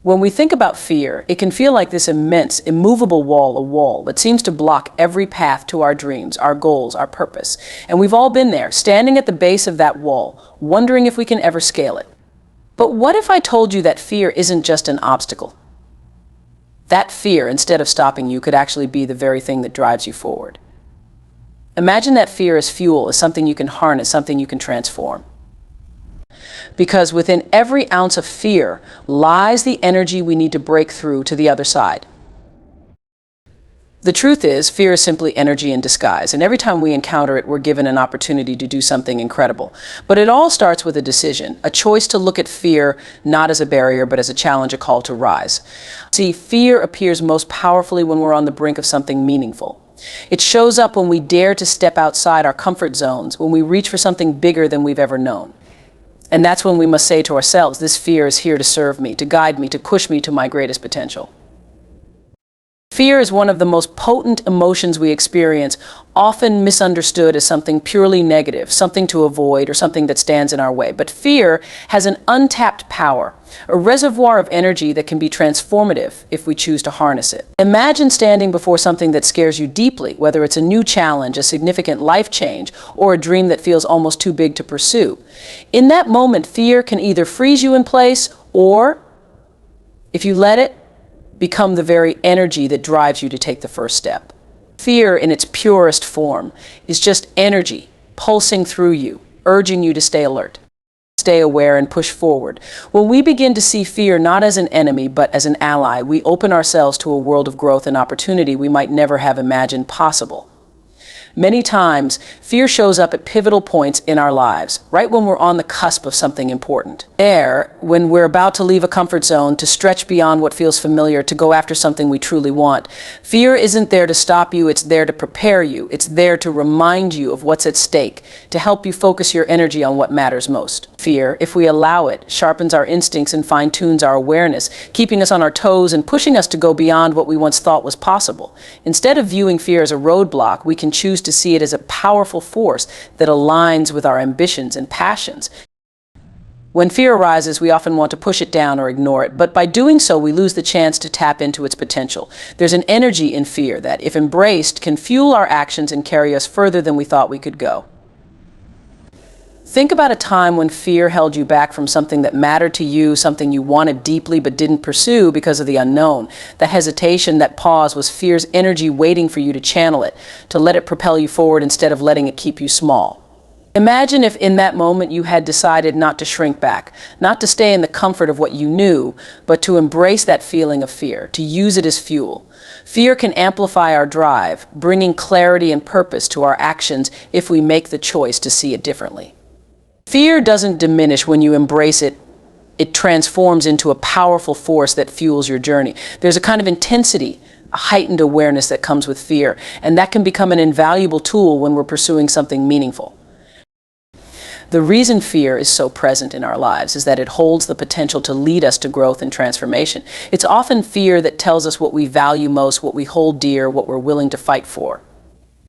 When we think about fear, it can feel like this immense, immovable wall, a wall that seems to block every path to our dreams, our goals, our purpose. And we've all been there, standing at the base of that wall, wondering if we can ever scale it. But what if I told you that fear isn't just an obstacle? That fear, instead of stopping you, could actually be the very thing that drives you forward. Imagine that fear as fuel, as something you can harness, something you can transform. Because within every ounce of fear lies the energy we need to break through to the other side. The truth is, fear is simply energy in disguise, and every time we encounter it, we're given an opportunity to do something incredible. But it all starts with a decision, a choice to look at fear not as a barrier, but as a challenge, a call to rise. See, fear appears most powerfully when we're on the brink of something meaningful. It shows up when we dare to step outside our comfort zones, when we reach for something bigger than we've ever known. And that's when we must say to ourselves, this fear is here to serve me, to guide me, to push me to my greatest potential. Fear is one of the most potent emotions we experience, often misunderstood as something purely negative, something to avoid, or something that stands in our way. But fear has an untapped power, a reservoir of energy that can be transformative if we choose to harness it. Imagine standing before something that scares you deeply, whether it's a new challenge, a significant life change, or a dream that feels almost too big to pursue. In that moment, fear can either freeze you in place, or, if you let it, become the very energy that drives you to take the first step. Fear in its purest form is just energy pulsing through you, urging you to stay alert, stay aware, and push forward. When we begin to see fear not as an enemy, but as an ally, we open ourselves to a world of growth and opportunity we might never have imagined possible. Many times, fear shows up at pivotal points in our lives, right when we're on the cusp of something important. There, when we're about to leave a comfort zone, to stretch beyond what feels familiar, to go after something we truly want. Fear isn't there to stop you, it's there to prepare you. It's there to remind you of what's at stake, to help you focus your energy on what matters most. Fear, if we allow it, sharpens our instincts and fine-tunes our awareness, keeping us on our toes and pushing us to go beyond what we once thought was possible. Instead of viewing fear as a roadblock, we can choose to see it as a powerful force that aligns with our ambitions and passions. When fear arises, we often want to push it down or ignore it, but by doing so, we lose the chance to tap into its potential. There's an energy in fear that, if embraced, can fuel our actions and carry us further than we thought we could go. Think about a time when fear held you back from something that mattered to you, something you wanted deeply but didn't pursue because of the unknown. That hesitation, that pause, was fear's energy waiting for you to channel it, to let it propel you forward instead of letting it keep you small. Imagine if in that moment you had decided not to shrink back, not to stay in the comfort of what you knew, but to embrace that feeling of fear, to use it as fuel. Fear can amplify our drive, bringing clarity and purpose to our actions if we make the choice to see it differently. Fear doesn't diminish when you embrace it. It transforms into a powerful force that fuels your journey. There's a kind of intensity, a heightened awareness that comes with fear, and that can become an invaluable tool when we're pursuing something meaningful. The reason fear is so present in our lives is that it holds the potential to lead us to growth and transformation. It's often fear that tells us what we value most, what we hold dear, what we're willing to fight for.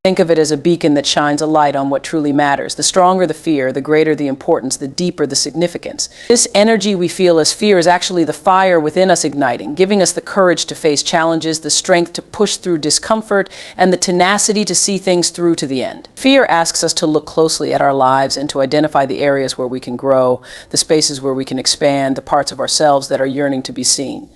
Think of it as a beacon that shines a light on what truly matters. The stronger the fear, the greater the importance, the deeper the significance. This energy we feel as fear is actually the fire within us igniting, giving us the courage to face challenges, the strength to push through discomfort, and the tenacity to see things through to the end. Fear asks us to look closely at our lives and to identify the areas where we can grow, the spaces where we can expand, the parts of ourselves that are yearning to be seen.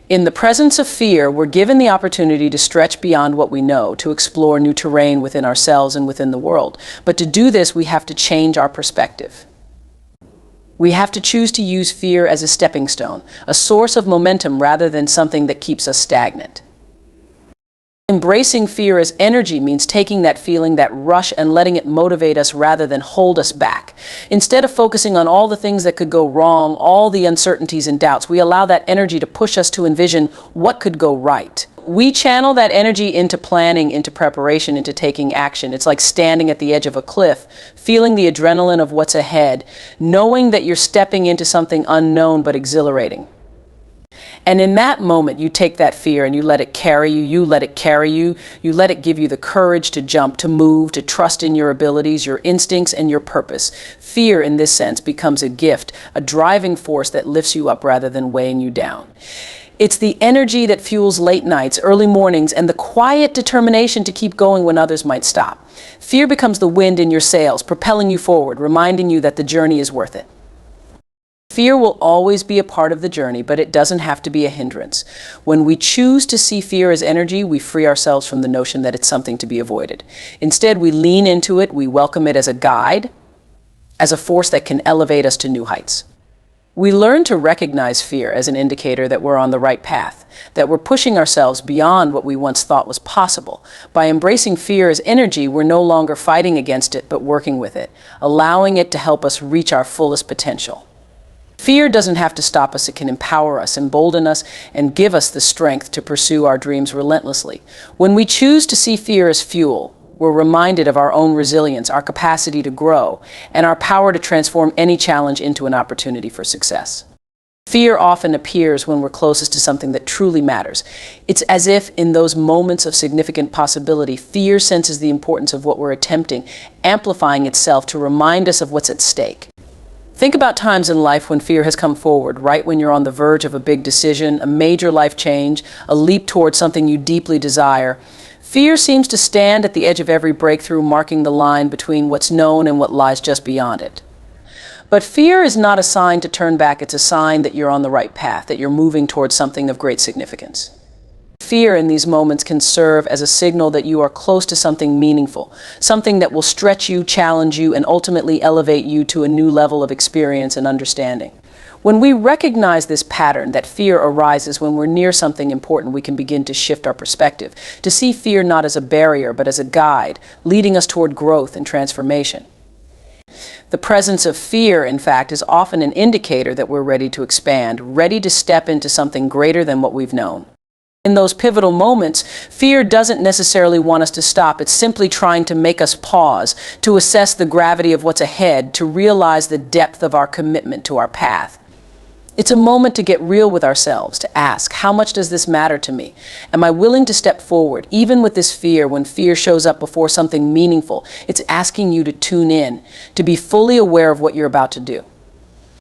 In the presence of fear, we're given the opportunity to stretch beyond what we know, to explore new terrain within ourselves and within the world. But to do this, we have to change our perspective. We have to choose to use fear as a stepping stone, a source of momentum rather than something that keeps us stagnant. Embracing fear as energy means taking that feeling, that rush, and letting it motivate us rather than hold us back. Instead of focusing on all the things that could go wrong, all the uncertainties and doubts, we allow that energy to push us to envision what could go right. We channel that energy into planning, into preparation, into taking action. It's like standing at the edge of a cliff, feeling the adrenaline of what's ahead, knowing that you're stepping into something unknown but exhilarating. And in that moment, you take that fear and you let it carry you, you let it carry you, you let it give you the courage to jump, to move, to trust in your abilities, your instincts, and your purpose. Fear, in this sense, becomes a gift, a driving force that lifts you up rather than weighing you down. It's the energy that fuels late nights, early mornings, and the quiet determination to keep going when others might stop. Fear becomes the wind in your sails, propelling you forward, reminding you that the journey is worth it. Fear will always be a part of the journey, but it doesn't have to be a hindrance. When we choose to see fear as energy, we free ourselves from the notion that it's something to be avoided. Instead, we lean into it, we welcome it as a guide, as a force that can elevate us to new heights. We learn to recognize fear as an indicator that we're on the right path, that we're pushing ourselves beyond what we once thought was possible. By embracing fear as energy, we're no longer fighting against it, but working with it, allowing it to help us reach our fullest potential. Fear doesn't have to stop us. It can empower us, embolden us, and give us the strength to pursue our dreams relentlessly. When we choose to see fear as fuel, we're reminded of our own resilience, our capacity to grow, and our power to transform any challenge into an opportunity for success. Fear often appears when we're closest to something that truly matters. It's as if in those moments of significant possibility, fear senses the importance of what we're attempting, amplifying itself to remind us of what's at stake. Think about times in life when fear has come forward, right when you're on the verge of a big decision, a major life change, a leap towards something you deeply desire. Fear seems to stand at the edge of every breakthrough, marking the line between what's known and what lies just beyond it. But fear is not a sign to turn back. It's a sign that you're on the right path, that you're moving towards something of great significance. Fear in these moments can serve as a signal that you are close to something meaningful, something that will stretch you, challenge you, and ultimately elevate you to a new level of experience and understanding. When we recognize this pattern, that fear arises when we're near something important, we can begin to shift our perspective, to see fear not as a barrier, but as a guide, leading us toward growth and transformation. The presence of fear, in fact, is often an indicator that we're ready to expand, ready to step into something greater than what we've known. In those pivotal moments, fear doesn't necessarily want us to stop. It's simply trying to make us pause, to assess the gravity of what's ahead, to realize the depth of our commitment to our path. It's a moment to get real with ourselves, to ask, how much does this matter to me? Am I willing to step forward, even with this fear? When fear shows up before something meaningful, it's asking you to tune in, to be fully aware of what you're about to do.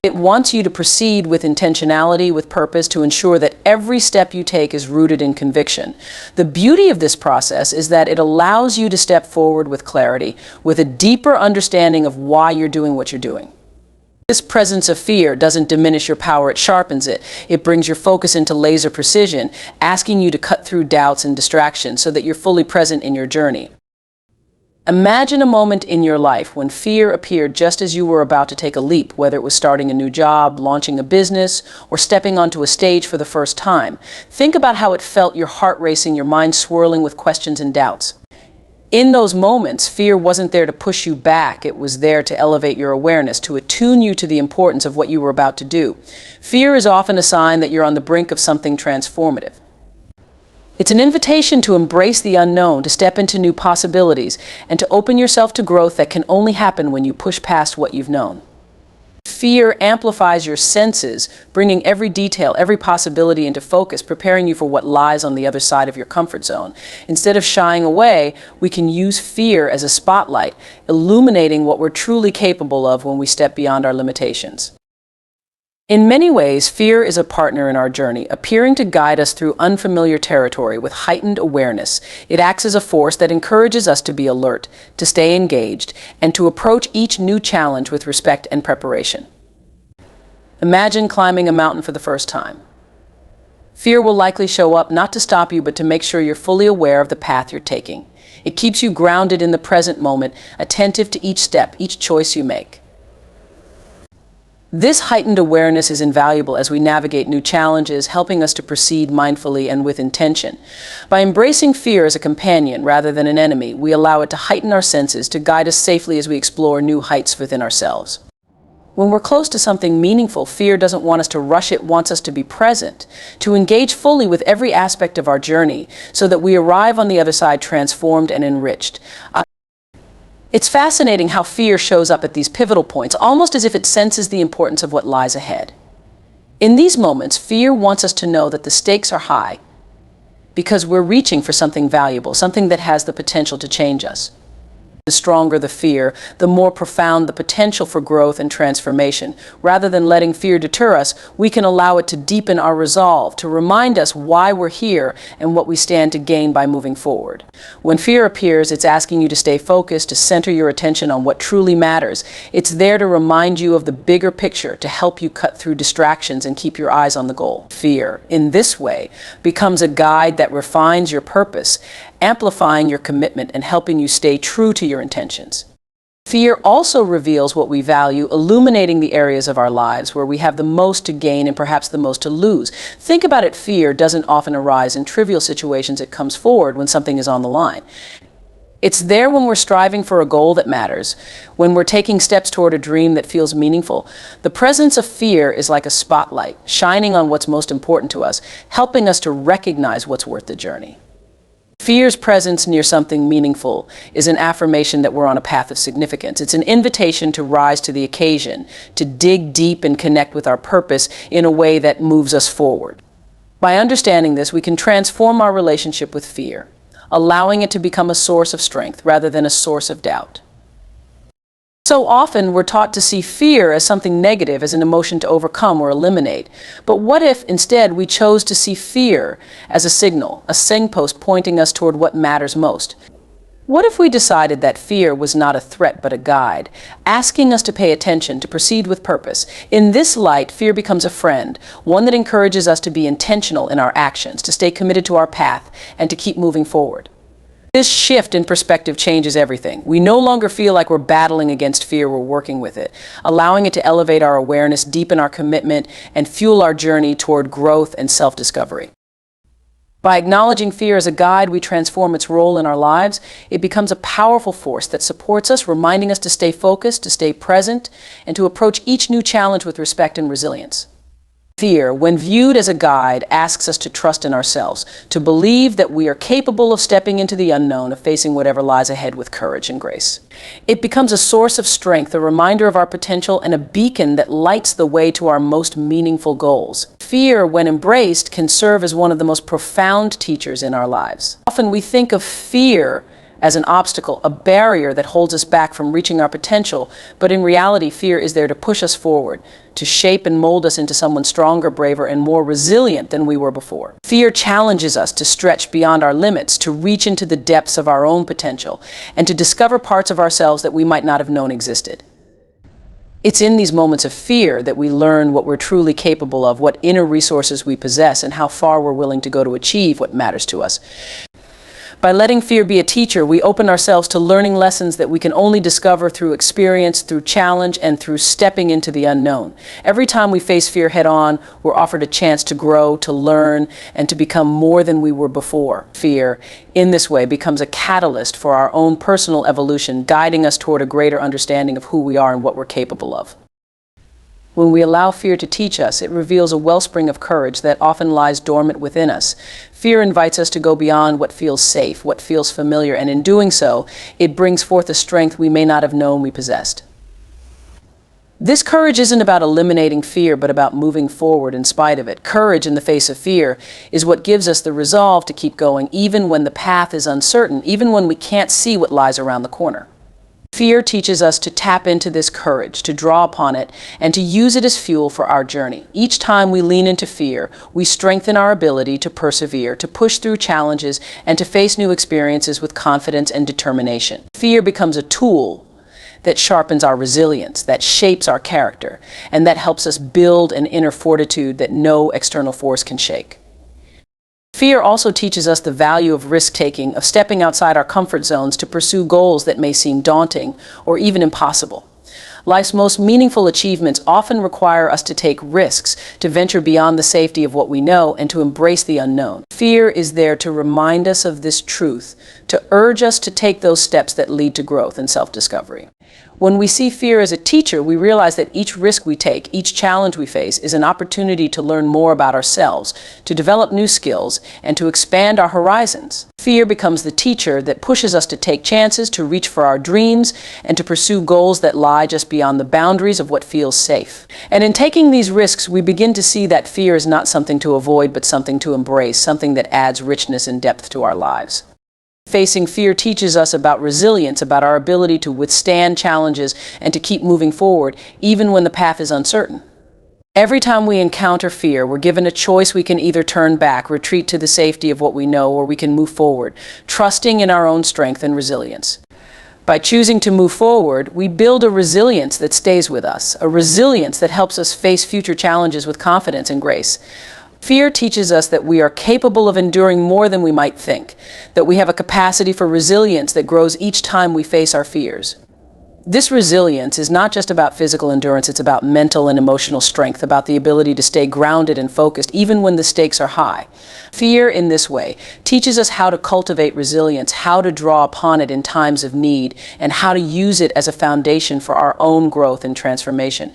It wants you to proceed with intentionality, with purpose, to ensure that every step you take is rooted in conviction. The beauty of this process is that it allows you to step forward with clarity, with a deeper understanding of why you're doing what you're doing. This presence of fear doesn't diminish your power, it sharpens it. It brings your focus into laser precision, asking you to cut through doubts and distractions so that you're fully present in your journey. Imagine a moment in your life when fear appeared just as you were about to take a leap, whether it was starting a new job, launching a business, or stepping onto a stage for the first time. Think about how it felt, your heart racing, your mind swirling with questions and doubts. In those moments, fear wasn't there to push you back. It was there to elevate your awareness, to attune you to the importance of what you were about to do. Fear is often a sign that you're on the brink of something transformative. It's an invitation to embrace the unknown, to step into new possibilities, and to open yourself to growth that can only happen when you push past what you've known. Fear amplifies your senses, bringing every detail, every possibility into focus, preparing you for what lies on the other side of your comfort zone. Instead of shying away, we can use fear as a spotlight, illuminating what we're truly capable of when we step beyond our limitations. In many ways, fear is a partner in our journey, appearing to guide us through unfamiliar territory with heightened awareness. It acts as a force that encourages us to be alert, to stay engaged, and to approach each new challenge with respect and preparation. Imagine climbing a mountain for the first time. Fear will likely show up not to stop you, but to make sure you're fully aware of the path you're taking. It keeps you grounded in the present moment, attentive to each step, each choice you make. This heightened awareness is invaluable as we navigate new challenges, helping us to proceed mindfully and with intention. By embracing fear as a companion rather than an enemy, we allow it to heighten our senses, to guide us safely as we explore new heights within ourselves. When we're close to something meaningful, fear doesn't want us to rush it, wants us to be present, to engage fully with every aspect of our journey so that we arrive on the other side transformed and enriched. It's fascinating how fear shows up at these pivotal points, almost as if it senses the importance of what lies ahead. In these moments, fear wants us to know that the stakes are high because we're reaching for something valuable, something that has the potential to change us. The stronger the fear, the more profound the potential for growth and transformation. Rather than letting fear deter us, we can allow it to deepen our resolve, to remind us why we're here and what we stand to gain by moving forward. When fear appears, it's asking you to stay focused, to center your attention on what truly matters. It's there to remind you of the bigger picture, to help you cut through distractions and keep your eyes on the goal. Fear, in this way, becomes a guide that refines your purpose, amplifying your commitment and helping you stay true to your intentions. Fear also reveals what we value, illuminating the areas of our lives where we have the most to gain and perhaps the most to lose. Think about it, fear doesn't often arise in trivial situations. It comes forward when something is on the line. It's there when we're striving for a goal that matters, when we're taking steps toward a dream that feels meaningful. The presence of fear is like a spotlight, shining on what's most important to us, helping us to recognize what's worth the journey. Fear's presence near something meaningful is an affirmation that we're on a path of significance. It's an invitation to rise to the occasion, to dig deep and connect with our purpose in a way that moves us forward. By understanding this, we can transform our relationship with fear, allowing it to become a source of strength rather than a source of doubt. So often we're taught to see fear as something negative, as an emotion to overcome or eliminate. But what if instead we chose to see fear as a signal, a signpost pointing us toward what matters most? What if we decided that fear was not a threat but a guide, asking us to pay attention, to proceed with purpose? In this light, fear becomes a friend, one that encourages us to be intentional in our actions, to stay committed to our path, and to keep moving forward. This shift in perspective changes everything. We no longer feel like we're battling against fear, we're working with it, allowing it to elevate our awareness, deepen our commitment, and fuel our journey toward growth and self-discovery. By acknowledging fear as a guide, we transform its role in our lives. It becomes a powerful force that supports us, reminding us to stay focused, to stay present, and to approach each new challenge with respect and resilience. Fear, when viewed as a guide, asks us to trust in ourselves, to believe that we are capable of stepping into the unknown, of facing whatever lies ahead with courage and grace. It becomes a source of strength, a reminder of our potential, and a beacon that lights the way to our most meaningful goals. Fear, when embraced, can serve as one of the most profound teachers in our lives. Often we think of fear as an obstacle, a barrier that holds us back from reaching our potential, but in reality, fear is there to push us forward, to shape and mold us into someone stronger, braver, and more resilient than we were before. Fear challenges us to stretch beyond our limits, to reach into the depths of our own potential, and to discover parts of ourselves that we might not have known existed. It's in these moments of fear that we learn what we're truly capable of, what inner resources we possess, and how far we're willing to go to achieve what matters to us. By letting fear be a teacher, we open ourselves to learning lessons that we can only discover through experience, through challenge, and through stepping into the unknown. Every time we face fear head-on, we're offered a chance to grow, to learn, and to become more than we were before. Fear, in this way, becomes a catalyst for our own personal evolution, guiding us toward a greater understanding of who we are and what we're capable of. When we allow fear to teach us, it reveals a wellspring of courage that often lies dormant within us. Fear invites us to go beyond what feels safe, what feels familiar, and in doing so, it brings forth a strength we may not have known we possessed. This courage isn't about eliminating fear, but about moving forward in spite of it. Courage in the face of fear is what gives us the resolve to keep going, even when the path is uncertain, even when we can't see what lies around the corner. Fear teaches us to tap into this courage, to draw upon it, and to use it as fuel for our journey. Each time we lean into fear, we strengthen our ability to persevere, to push through challenges, and to face new experiences with confidence and determination. Fear becomes a tool that sharpens our resilience, that shapes our character, and that helps us build an inner fortitude that no external force can shake. Fear also teaches us the value of risk-taking, of stepping outside our comfort zones to pursue goals that may seem daunting or even impossible. Life's most meaningful achievements often require us to take risks, to venture beyond the safety of what we know, and to embrace the unknown. Fear is there to remind us of this truth, to urge us to take those steps that lead to growth and self-discovery. When we see fear as a teacher, we realize that each risk we take, each challenge we face, is an opportunity to learn more about ourselves, to develop new skills, and to expand our horizons. Fear becomes the teacher that pushes us to take chances, to reach for our dreams, and to pursue goals that lie just beyond the boundaries of what feels safe. And in taking these risks, we begin to see that fear is not something to avoid, but something to embrace, something that adds richness and depth to our lives. Facing fear teaches us about resilience, about our ability to withstand challenges and to keep moving forward, even when the path is uncertain. Every time we encounter fear, we're given a choice. We can either turn back, retreat to the safety of what we know, or we can move forward, trusting in our own strength and resilience. By choosing to move forward, we build a resilience that stays with us, a resilience that helps us face future challenges with confidence and grace. Fear teaches us that we are capable of enduring more than we might think, that we have a capacity for resilience that grows each time we face our fears. This resilience is not just about physical endurance, it's about mental and emotional strength, about the ability to stay grounded and focused even when the stakes are high. Fear, in this way, teaches us how to cultivate resilience, how to draw upon it in times of need, and how to use it as a foundation for our own growth and transformation.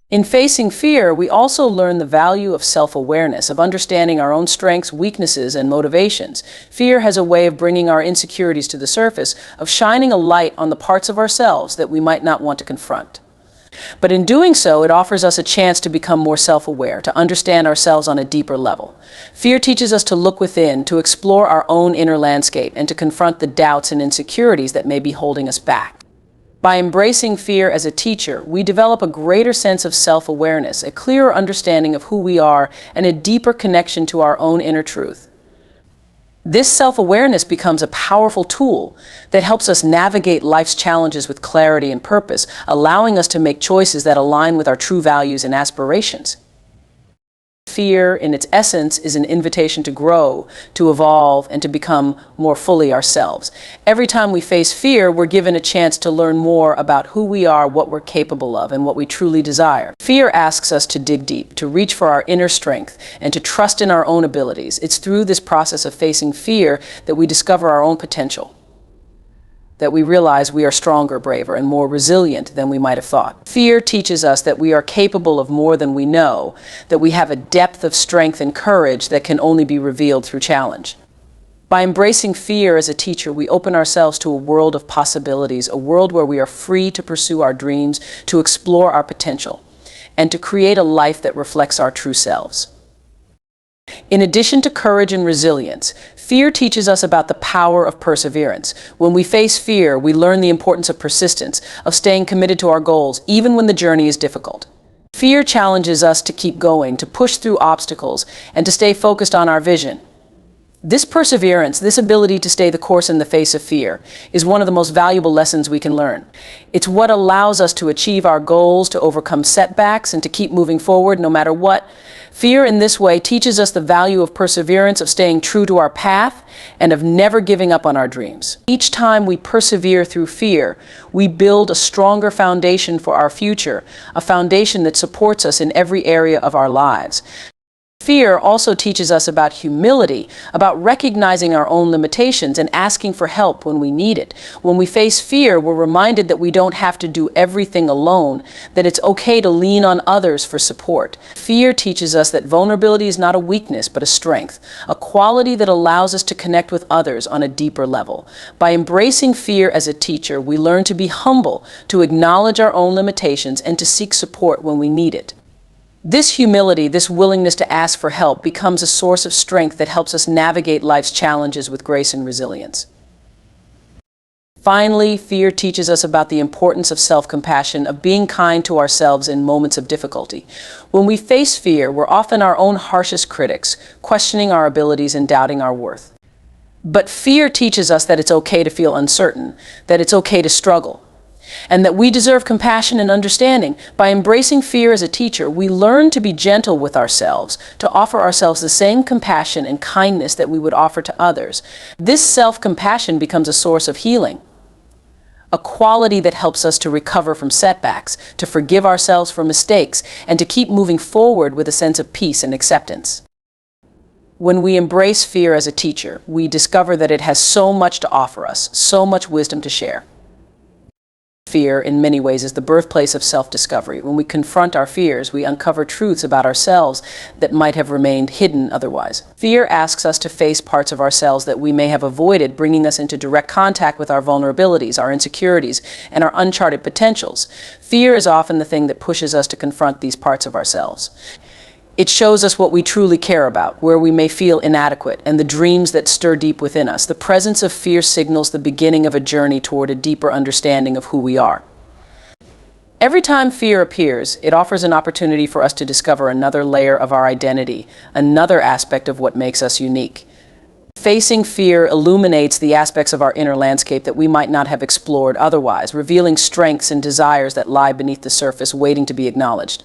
In facing fear, we also learn the value of self-awareness, of understanding our own strengths, weaknesses, and motivations. Fear has a way of bringing our insecurities to the surface, of shining a light on the parts of ourselves that we might not want to confront. But in doing so, it offers us a chance to become more self-aware, to understand ourselves on a deeper level. Fear teaches us to look within, to explore our own inner landscape, and to confront the doubts and insecurities that may be holding us back. By embracing fear as a teacher, we develop a greater sense of self-awareness, a clearer understanding of who we are, and a deeper connection to our own inner truth. This self-awareness becomes a powerful tool that helps us navigate life's challenges with clarity and purpose, allowing us to make choices that align with our true values and aspirations. Fear, in its essence, is an invitation to grow, to evolve, and to become more fully ourselves. Every time we face fear, we're given a chance to learn more about who we are, what we're capable of, and what we truly desire. Fear asks us to dig deep, to reach for our inner strength, and to trust in our own abilities. It's through this process of facing fear that we discover our own potential, that we realize we are stronger, braver, and more resilient than we might have thought. Fear teaches us that we are capable of more than we know, that we have a depth of strength and courage that can only be revealed through challenge. By embracing fear as a teacher, we open ourselves to a world of possibilities, a world where we are free to pursue our dreams, to explore our potential, and to create a life that reflects our true selves. In addition to courage and resilience, fear teaches us about the power of perseverance. When we face fear, we learn the importance of persistence, of staying committed to our goals, even when the journey is difficult. Fear challenges us to keep going, to push through obstacles, and to stay focused on our vision. This perseverance, this ability to stay the course in the face of fear, is one of the most valuable lessons we can learn. It's what allows us to achieve our goals, to overcome setbacks, and to keep moving forward no matter what. Fear in this way teaches us the value of perseverance, of staying true to our path, and of never giving up on our dreams. Each time we persevere through fear, we build a stronger foundation for our future, a foundation that supports us in every area of our lives. Fear also teaches us about humility, about recognizing our own limitations and asking for help when we need it. When we face fear, we're reminded that we don't have to do everything alone, that it's okay to lean on others for support. Fear teaches us that vulnerability is not a weakness, but a strength, a quality that allows us to connect with others on a deeper level. By embracing fear as a teacher, we learn to be humble, to acknowledge our own limitations, and to seek support when we need it. This humility, this willingness to ask for help, becomes a source of strength that helps us navigate life's challenges with grace and resilience. Finally, fear teaches us about the importance of self-compassion, of being kind to ourselves in moments of difficulty. When we face fear, we're often our own harshest critics, questioning our abilities and doubting our worth. But fear teaches us that it's okay to feel uncertain, that it's okay to struggle, and that we deserve compassion and understanding. By embracing fear as a teacher, we learn to be gentle with ourselves, to offer ourselves the same compassion and kindness that we would offer to others. This self-compassion becomes a source of healing, a quality that helps us to recover from setbacks, to forgive ourselves for mistakes, and to keep moving forward with a sense of peace and acceptance. When we embrace fear as a teacher, we discover that it has so much to offer us, so much wisdom to share. Fear, in many ways, is the birthplace of self-discovery. When we confront our fears, we uncover truths about ourselves that might have remained hidden otherwise. Fear asks us to face parts of ourselves that we may have avoided, bringing us into direct contact with our vulnerabilities, our insecurities, and our uncharted potentials. Fear is often the thing that pushes us to confront these parts of ourselves. It shows us what we truly care about, where we may feel inadequate, and the dreams that stir deep within us. The presence of fear signals the beginning of a journey toward a deeper understanding of who we are. Every time fear appears, it offers an opportunity for us to discover another layer of our identity, another aspect of what makes us unique. Facing fear illuminates the aspects of our inner landscape that we might not have explored otherwise, revealing strengths and desires that lie beneath the surface, waiting to be acknowledged.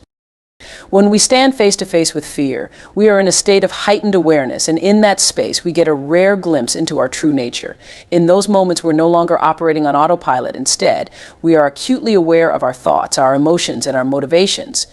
When we stand face to face with fear, we are in a state of heightened awareness, and in that space, we get a rare glimpse into our true nature. In those moments, we're no longer operating on autopilot. Instead, we are acutely aware of our thoughts, our emotions, and our motivations.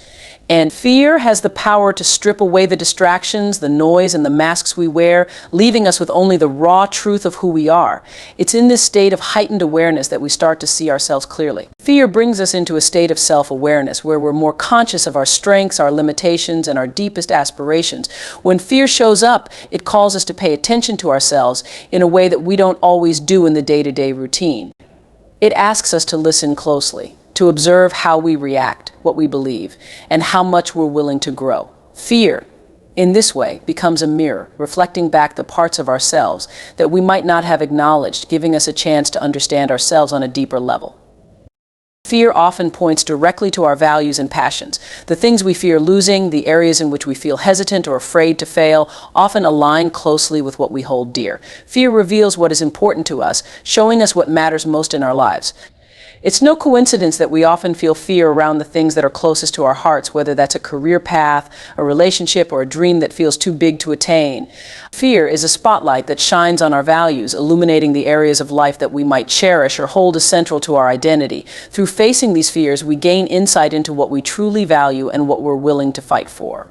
And fear has the power to strip away the distractions, the noise, and the masks we wear, leaving us with only the raw truth of who we are. It's in this state of heightened awareness that we start to see ourselves clearly. Fear brings us into a state of self-awareness where we're more conscious of our strengths, our limitations, and our deepest aspirations. When fear shows up, it calls us to pay attention to ourselves in a way that we don't always do in the day-to-day routine. It asks us to listen closely, to observe how we react, what we believe, and how much we're willing to grow. Fear, in this way, becomes a mirror, reflecting back the parts of ourselves that we might not have acknowledged, giving us a chance to understand ourselves on a deeper level. Fear often points directly to our values and passions. The things we fear losing, the areas in which we feel hesitant or afraid to fail, often align closely with what we hold dear. Fear reveals what is important to us, showing us what matters most in our lives. It's no coincidence that we often feel fear around the things that are closest to our hearts, whether that's a career path, a relationship, or a dream that feels too big to attain. Fear is a spotlight that shines on our values, illuminating the areas of life that we might cherish or hold as central to our identity. Through facing these fears, we gain insight into what we truly value and what we're willing to fight for.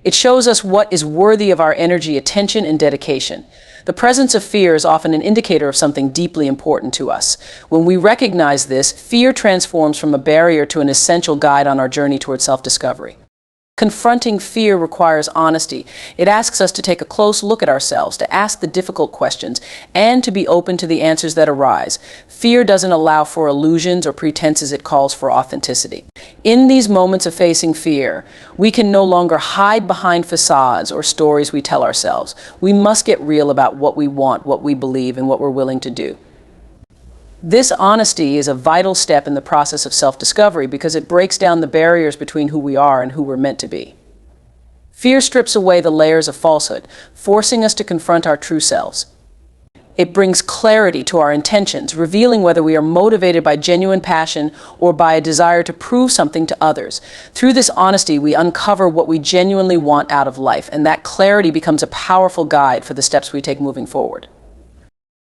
It shows us what is worthy of our energy, attention, and dedication. The presence of fear is often an indicator of something deeply important to us. When we recognize this, fear transforms from a barrier to an essential guide on our journey toward self-discovery. Confronting fear requires honesty. It asks us to take a close look at ourselves, to ask the difficult questions, and to be open to the answers that arise. Fear doesn't allow for illusions or pretenses, it calls for authenticity. In these moments of facing fear, we can no longer hide behind facades or stories we tell ourselves. We must get real about what we want, what we believe, and what we're willing to do. This honesty is a vital step in the process of self-discovery because it breaks down the barriers between who we are and who we're meant to be. Fear strips away the layers of falsehood, forcing us to confront our true selves. It brings clarity to our intentions, revealing whether we are motivated by genuine passion or by a desire to prove something to others. Through this honesty, we uncover what we genuinely want out of life, and that clarity becomes a powerful guide for the steps we take moving forward.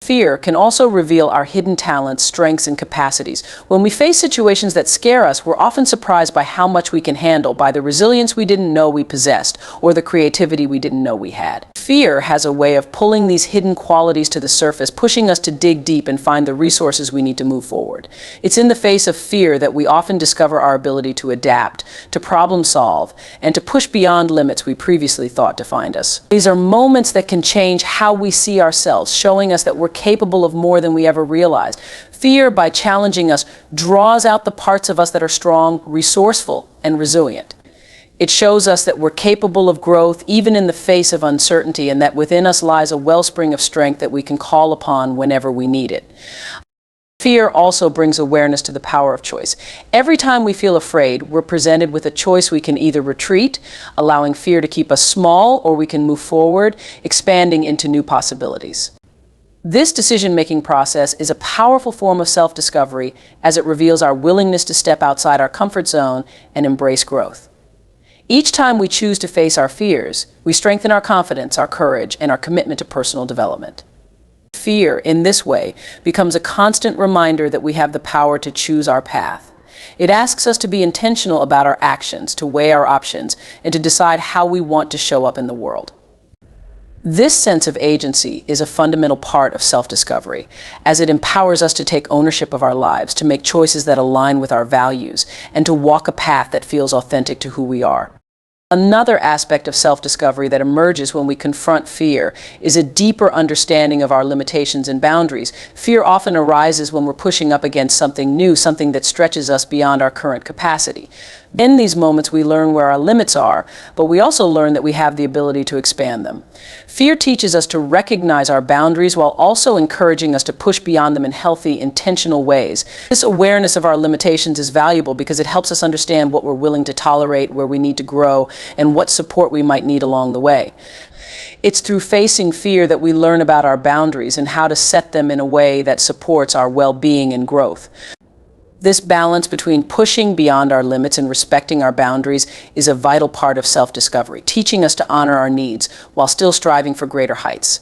Fear can also reveal our hidden talents, strengths, and capacities. When we face situations that scare us, we're often surprised by how much we can handle, by the resilience we didn't know we possessed, or the creativity we didn't know we had. Fear has a way of pulling these hidden qualities to the surface, pushing us to dig deep and find the resources we need to move forward. It's in the face of fear that we often discover our ability to adapt, to problem solve, and to push beyond limits we previously thought defined us. These are moments that can change how we see ourselves, showing us that we're capable of more than we ever realized. Fear, by challenging us, draws out the parts of us that are strong, resourceful, and resilient. It shows us that we're capable of growth even in the face of uncertainty, and that within us lies a wellspring of strength that we can call upon whenever we need it. Fear also brings awareness to the power of choice. Every time we feel afraid, we're presented with a choice. We can either retreat, allowing fear to keep us small, or we can move forward, expanding into new possibilities. This decision-making process is a powerful form of self-discovery as it reveals our willingness to step outside our comfort zone and embrace growth. Each time we choose to face our fears, we strengthen our confidence, our courage, and our commitment to personal development. Fear, in this way, becomes a constant reminder that we have the power to choose our path. It asks us to be intentional about our actions, to weigh our options, and to decide how we want to show up in the world. This sense of agency is a fundamental part of self-discovery, as it empowers us to take ownership of our lives, to make choices that align with our values, and to walk a path that feels authentic to who we are. Another aspect of self-discovery that emerges when we confront fear is a deeper understanding of our limitations and boundaries. Fear often arises when we're pushing up against something new, something that stretches us beyond our current capacity. In these moments, we learn where our limits are, but we also learn that we have the ability to expand them. Fear teaches us to recognize our boundaries while also encouraging us to push beyond them in healthy, intentional ways. This awareness of our limitations is valuable because it helps us understand what we're willing to tolerate, where we need to grow, and what support we might need along the way. It's through facing fear that we learn about our boundaries and how to set them in a way that supports our well-being and growth. This balance between pushing beyond our limits and respecting our boundaries is a vital part of self-discovery, teaching us to honor our needs while still striving for greater heights.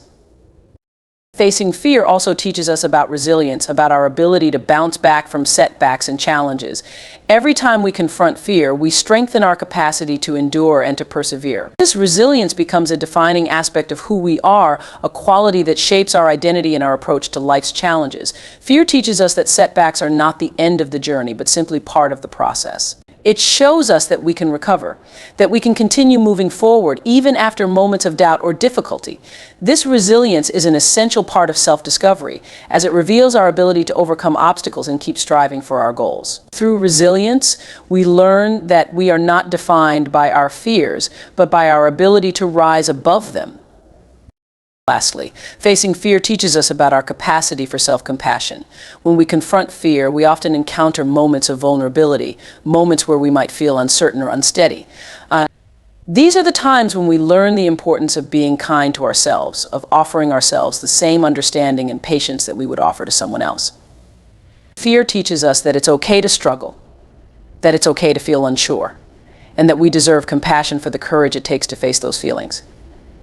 Facing fear also teaches us about resilience, about our ability to bounce back from setbacks and challenges. Every time we confront fear, we strengthen our capacity to endure and to persevere. This resilience becomes a defining aspect of who we are, a quality that shapes our identity and our approach to life's challenges. Fear teaches us that setbacks are not the end of the journey, but simply part of the process. It shows us that we can recover, that we can continue moving forward even after moments of doubt or difficulty. This resilience is an essential part of self-discovery, as it reveals our ability to overcome obstacles and keep striving for our goals. Through resilience, we learn that we are not defined by our fears, but by our ability to rise above them. Lastly, facing fear teaches us about our capacity for self-compassion. When we confront fear, we often encounter moments of vulnerability, moments where we might feel uncertain or unsteady. These are the times when we learn the importance of being kind to ourselves, of offering ourselves the same understanding and patience that we would offer to someone else. Fear teaches us that it's okay to struggle, that it's okay to feel unsure, and that we deserve compassion for the courage it takes to face those feelings.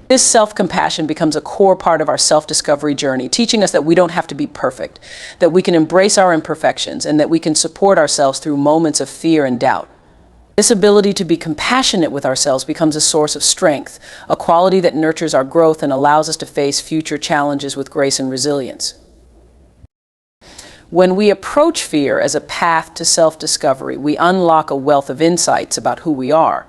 This self-compassion becomes a core part of our self-discovery journey, teaching us that we don't have to be perfect, that we can embrace our imperfections, and that we can support ourselves through moments of fear and doubt. This ability to be compassionate with ourselves becomes a source of strength, a quality that nurtures our growth and allows us to face future challenges with grace and resilience. When we approach fear as a path to self-discovery, we unlock a wealth of insights about who we are.